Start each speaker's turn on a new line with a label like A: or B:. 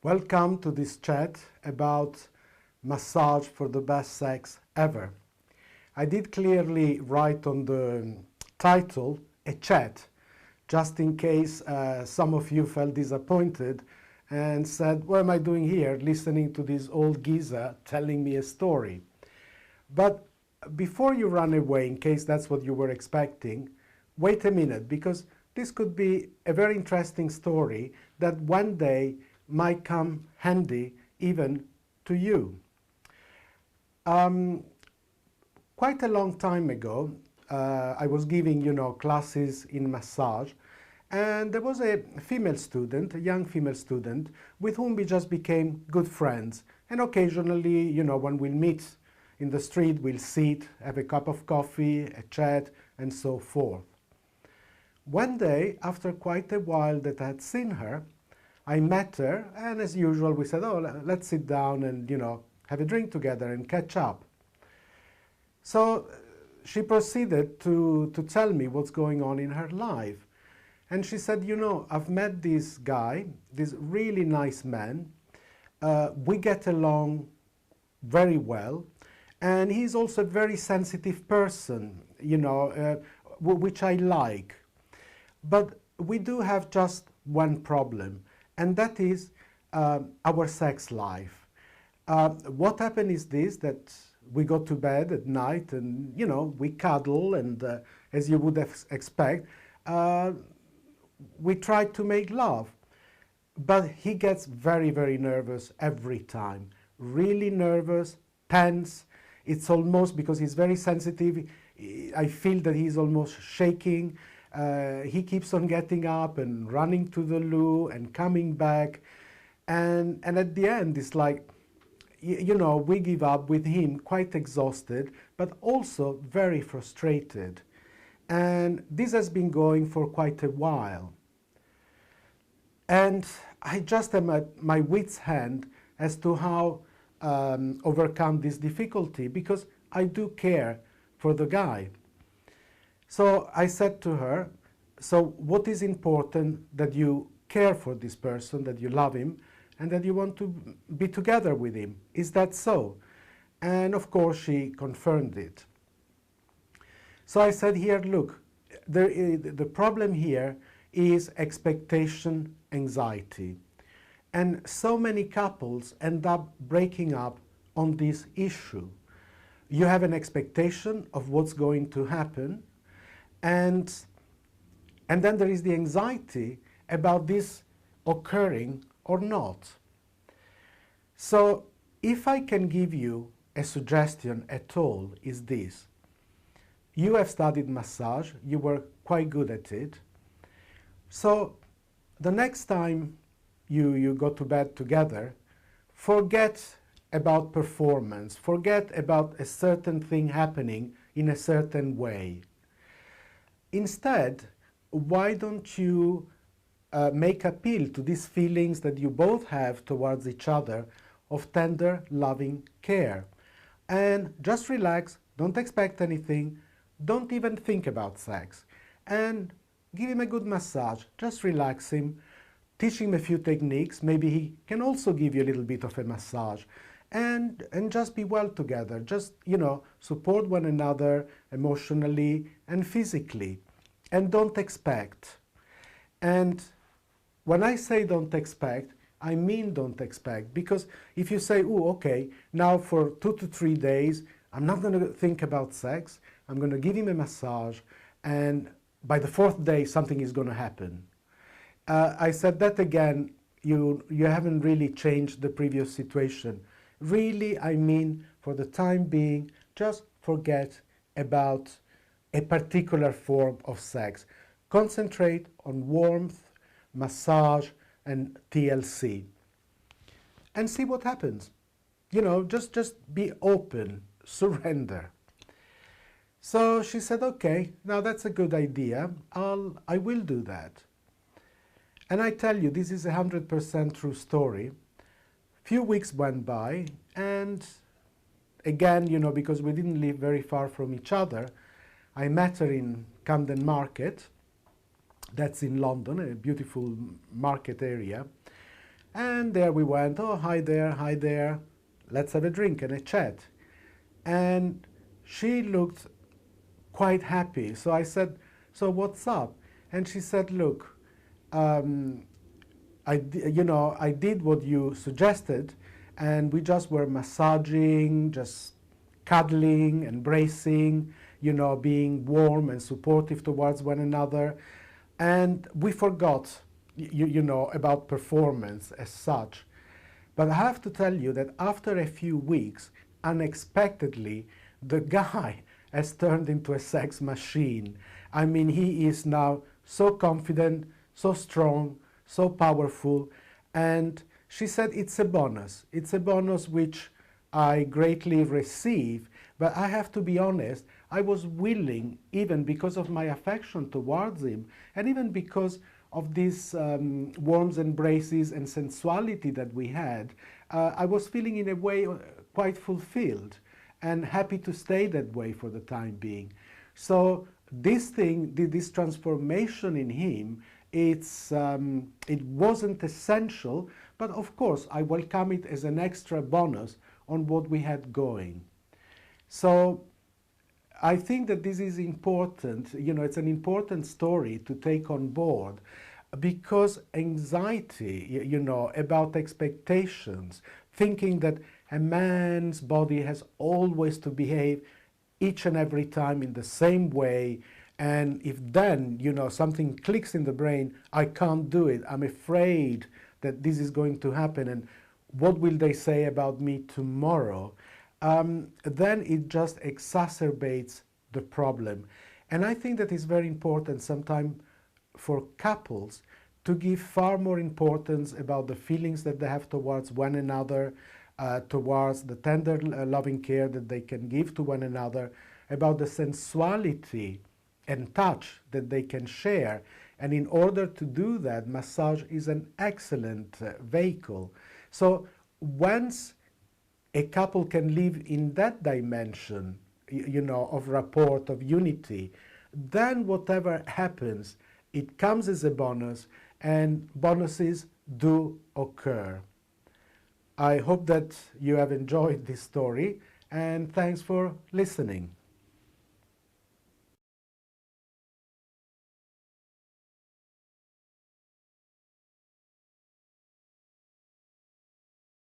A: Welcome to this chat about massage for the best sex ever. I did clearly write on the title a chat, just in case some of you felt disappointed and said, what am I doing here listening to this old geezer telling me a story? But before you run away, in case that's what you were expecting, wait a minute, because this could be a very interesting story that one day might come handy even to you. Quite a long time ago, I was giving, classes in massage, and there was a female student, a young female student, with whom we just became good friends. And occasionally, when we'll meet in the street, we'll sit, have a cup of coffee, a chat, and so forth. One day, after quite a while that I had seen her, I met her, and as usual, we said, oh, let's sit down and, have a drink together and catch up. So she proceeded to tell me what's going on in her life. And she said, I've met this guy, this really nice man. We get along very well. And he's also a very sensitive person, which I like. But we do have just one problem, and that is our sex life. What happened is this, that we go to bed at night and, we cuddle, and as you would expect, we try to make love. But he gets very, very nervous every time, really nervous, tense. It's almost, because he's very sensitive, I feel that he's almost shaking. He keeps on getting up and running to the loo and coming back. And at the end, it's like, we give up with him quite exhausted, but also very frustrated. And this has been going for quite a while. And I just am at my wit's end as to how overcome this difficulty, because I do care for the guy. So I said to her, so what is important? That you care for this person, that you love him, and that you want to be together with him. Is that so? And of course she confirmed it. So I said, here, look, the problem here is expectation anxiety. And so many couples end up breaking up on this issue. You have an expectation of what's going to happen, and then there is the anxiety about this occurring or not. So if I can give you a suggestion at all, is this. You have studied massage, you were quite good at it. So the next time you go to bed together, forget about performance, forget about a certain thing happening in a certain way. Instead, why don't you make appeal to these feelings that you both have towards each other of tender, loving care? And just relax, don't expect anything, don't even think about sex. And give him a good massage, just relax him, teach him a few techniques, maybe he can also give you a little bit of a massage. And just be well together, just, support one another emotionally and physically. And don't expect. And when I say don't expect, I mean don't expect. Because if you say, oh, okay, now for 2 to 3 days, I'm not going to think about sex, I'm going to give him a massage, and by the 4th day, something is going to happen. I said that again, you haven't really changed the previous situation. Really, I mean, for the time being, just forget about a particular form of sex. Concentrate on warmth, massage, and TLC. And see what happens. Just be open, surrender. So she said, okay, now that's a good idea. I will do that. And I tell you, this is a 100% true story. Few weeks went by, and again, because we didn't live very far from each other, I met her in Camden Market. That's in London, a beautiful market area. And there we went, oh, hi there, let's have a drink and a chat. And she looked quite happy. So I said, so what's up? And she said, look, I did what you suggested, and we just were massaging, just cuddling, embracing, being warm and supportive towards one another. And we forgot, about performance as such. But I have to tell you that after a few weeks, unexpectedly, the guy has turned into a sex machine. I mean, he is now so confident, so strong, so powerful. And she said it's a bonus. It's a bonus which I greatly receive. But I have to be honest, I was willing, even because of my affection towards him, and even because of these warm embraces and sensuality that we had, I was feeling in a way quite fulfilled and happy to stay that way for the time being. So this thing, this transformation in him, it wasn't essential, but of course I welcome it as an extra bonus on what we had going. So I think that this is important, it's an important story to take on board, because anxiety, about expectations, thinking that a man's body has always to behave each and every time in the same way, and if then, something clicks in the brain, I can't do it, I'm afraid that this is going to happen, and what will they say about me tomorrow? Then it just exacerbates the problem. And I think that it's very important sometimes for couples to give far more importance about the feelings that they have towards one another, towards the tender loving care that they can give to one another, about the sensuality and touch that they can share. And in order to do that, massage is an excellent vehicle. So once a couple can live in that dimension, of rapport, of unity, then whatever happens, it comes as a bonus, and bonuses do occur. I hope that you have enjoyed this story, and thanks for listening.